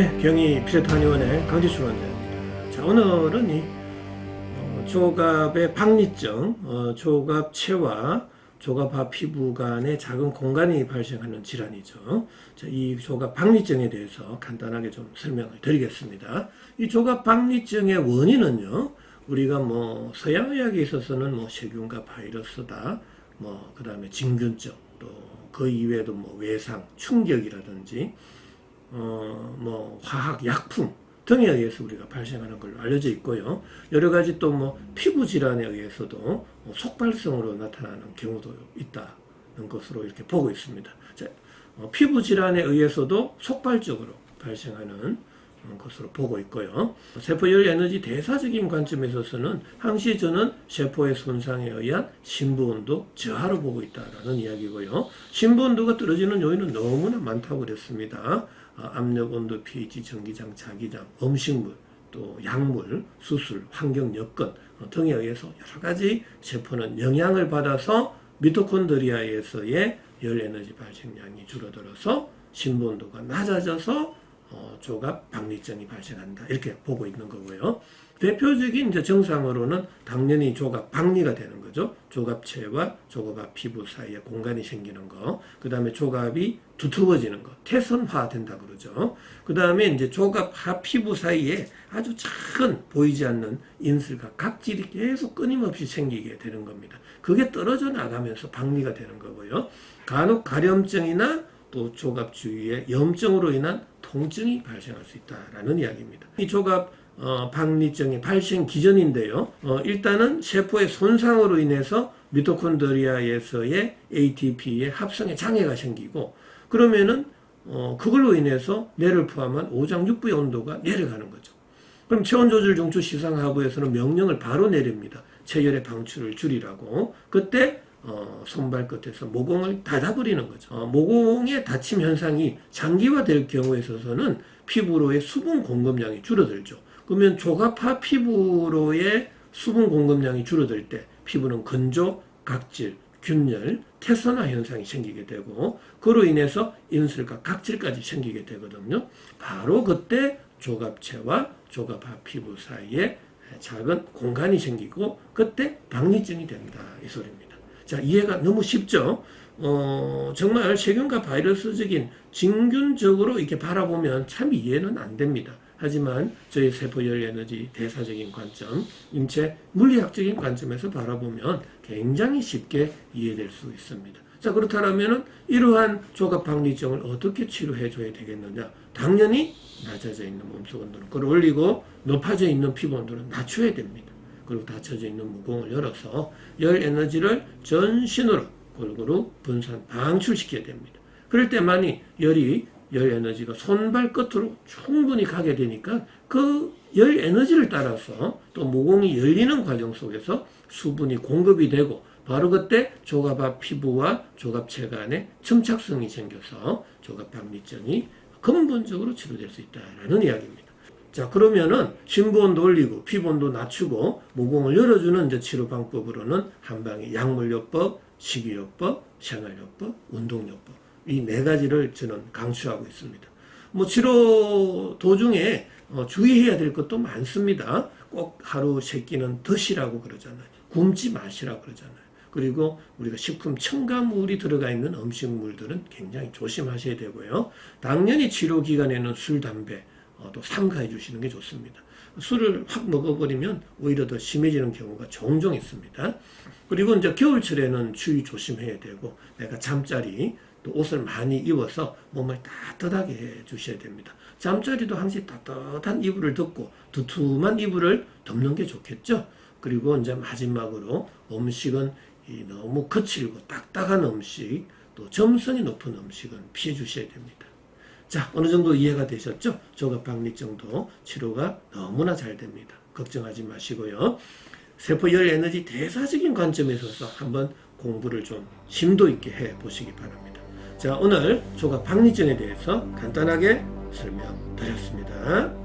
네, 경희 피레탄의원의 강지춘 원장입니다. 자, 오늘은 이 조갑의 박리증, 조갑체와 조갑하 피부 간의 작은 공간이 발생하는 질환이죠. 자, 이 조갑 박리증에 대해서 간단하게 좀 설명을 드리겠습니다. 이 조갑 박리증의 원인은요, 우리가 서양의학에 있어서는 세균과 바이러스다, 그 다음에 진균증, 또 그 이외에도 외상, 충격이라든지, 화학 약품 등에 의해서 우리가 발생하는 걸로 알려져 있고요. 여러 가지 또 피부 질환에 의해서도 속발성으로 나타나는 경우도 있다는 것으로 이렇게 보고 있습니다. 자, 피부 질환에 의해서도 속발적으로 발생하는 것으로 보고 있고요. 세포열 에너지 대사적인 관점에 있어서는 항시 저는 세포의 손상에 의한 심부온도 저하로 보고 있다라는 이야기고요. 심부온도가 떨어지는 요인은 너무나 많다고 그랬습니다. 압력, 온도, pH, 전기장, 자기장, 음식물, 또 약물, 수술, 환경 여건 등에 의해서 여러 가지 세포는 영향을 받아서 미토콘드리아에서의 열 에너지 발생량이 줄어들어서 심부온도가 낮아져서 조갑 박리증이 발생한다, 이렇게 보고 있는 거고요. 대표적인 정상으로는 당연히 조갑 박리가 되는 거죠. 조갑체와 조갑하 피부 사이에 공간이 생기는 거, 그 다음에 조갑이 두터워지는 거, 태선화 된다 그러죠. 그 다음에 조갑하 피부 사이에 아주 작은 보이지 않는 인슬과 각질이 계속 끊임없이 생기게 되는 겁니다. 그게 떨어져 나가면서 박리가 되는 거고요. 간혹 가려움증이나 또 조갑 주위에 염증으로 인한 통증이 발생할 수 있다라는 이야기입니다. 이 조갑 박리증의 발생 기전인데요. 일단은 세포의 손상으로 인해서 미토콘드리아에서의 ATP의 합성에 장애가 생기고, 그러면은 그걸로 인해서 뇌를 포함한 오장 육부의 온도가 내려가는 거죠. 그럼 체온 조절 중추 시상하부에서는 명령을 바로 내립니다. 체열의 방출을 줄이라고. 그때 손발 끝에서 모공을 닫아버리는 거죠. 모공의 닫힘 현상이 장기화될 경우에 있어서는 피부로의 수분 공급량이 줄어들죠. 그러면 조갑하 피부로의 수분 공급량이 줄어들 때 피부는 건조, 각질, 균열, 태선화 현상이 생기게 되고, 그로 인해서 인슬과 각질까지 생기게 되거든요. 바로 그때 조갑체와 조갑하 피부 사이에 작은 공간이 생기고 그때 박리증이 된다, 이 소리입니다. 자, 이해가 너무 쉽죠? 정말 세균과 바이러스적인 진균적으로 이렇게 바라보면 참 이해는 안 됩니다. 하지만 저희 세포열 에너지 대사적인 관점, 인체 물리학적인 관점에서 바라보면 굉장히 쉽게 이해될 수 있습니다. 자, 그렇다면 이러한 조갑 박리증을 어떻게 치료해 줘야 되겠느냐? 당연히 낮아져 있는 몸속 온도는 끌어올리고 높아져 있는 피부 온도는 낮춰야 됩니다. 그리고 닫혀져 있는 모공을 열어서 열 에너지를 전신으로 골고루 분산, 방출시켜야 됩니다. 그럴 때만이 열 에너지가 손발 끝으로 충분히 가게 되니까 그 열 에너지를 따라서 또 모공이 열리는 과정 속에서 수분이 공급이 되고, 바로 그때 조갑하 피부와 조갑체 간에 침착성이 생겨서 조갑 박리증이 근본적으로 치료될 수 있다는 이야기입니다. 자, 그러면은 심부온도 올리고 피부온도 낮추고 모공을 열어주는 치료 방법으로는 한방에 약물요법, 식이요법, 생활요법, 운동요법, 이 네 가지를 저는 강추하고 있습니다. 치료 도중에 주의해야 될 것도 많습니다. 꼭 하루 3끼는 드시라고 그러잖아요. 굶지 마시라고 그러잖아요. 그리고 우리가 식품 첨가물이 들어가 있는 음식물들은 굉장히 조심하셔야 되고요. 당연히 치료 기간에는 술, 담배 또 삼가해 주시는 게 좋습니다. 술을 확 먹어버리면 오히려 더 심해지는 경우가 종종 있습니다. 그리고 겨울철에는 추위 조심해야 되고, 내가 잠자리 또 옷을 많이 입어서 몸을 따뜻하게 해 주셔야 됩니다. 잠자리도 항상 따뜻한 이불을 덮고 두툼한 이불을 덮는 게 좋겠죠. 그리고 마지막으로 음식은 너무 거칠고 딱딱한 음식, 또 점성이 높은 음식은 피해 주셔야 됩니다. 자, 어느 정도 이해가 되셨죠? 조갑 박리증도 치료가 너무나 잘 됩니다. 걱정하지 마시고요. 세포열 에너지 대사적인 관점에 있어서 한번 공부를 좀 심도 있게 해 보시기 바랍니다. 자, 오늘 조갑 박리증에 대해서 간단하게 설명드렸습니다.